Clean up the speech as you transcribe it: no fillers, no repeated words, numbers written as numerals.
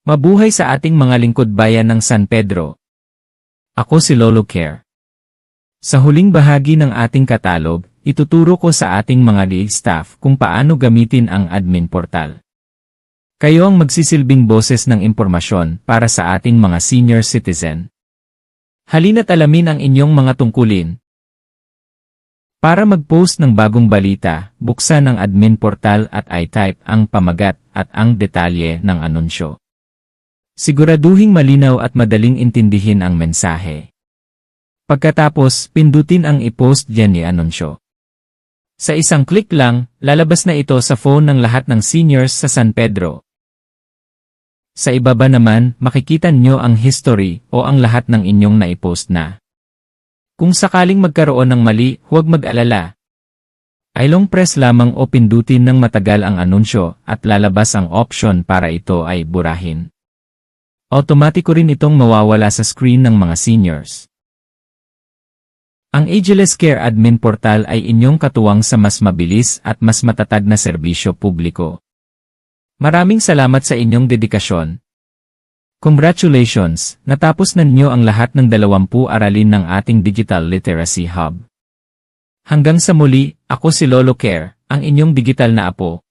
Mabuhay sa ating mga lingkod bayan ng San Pedro. Ako si Lolo Care. Sa huling bahagi ng ating katalog, ituturo ko sa ating mga lead staff kung paano gamitin ang admin portal. Kayo ang magsisilbing boses ng impormasyon para sa ating mga senior citizen. Halina't alamin ang inyong mga tungkulin. Para mag-post ng bagong balita, buksan ang admin portal at i-type ang pamagat at ang detalye ng anunsyo. Siguraduhing malinaw at madaling intindihin ang mensahe. Pagkatapos, pindutin ang i-post diyan ni anunsyo. Sa isang click lang, lalabas na ito sa phone ng lahat ng seniors sa San Pedro. Sa ibaba naman, makikita nyo ang history o ang lahat ng inyong na-i-post na. Kung sakaling magkaroon ng mali, huwag mag-alala. Long press lamang o pindutin ng matagal ang anunsyo at lalabas ang option para ito ay burahin. Automatiko rin itong mawawala sa screen ng mga seniors. Ang Ageless Care Admin Portal ay inyong katuwang sa mas mabilis at mas matatag na serbisyo publiko. Maraming salamat sa inyong dedikasyon. Congratulations, natapos na ninyo ang lahat ng 20 aralin ng ating Digital Literacy Hub. Hanggang sa muli, ako si Lolo Care, ang inyong digital na apo.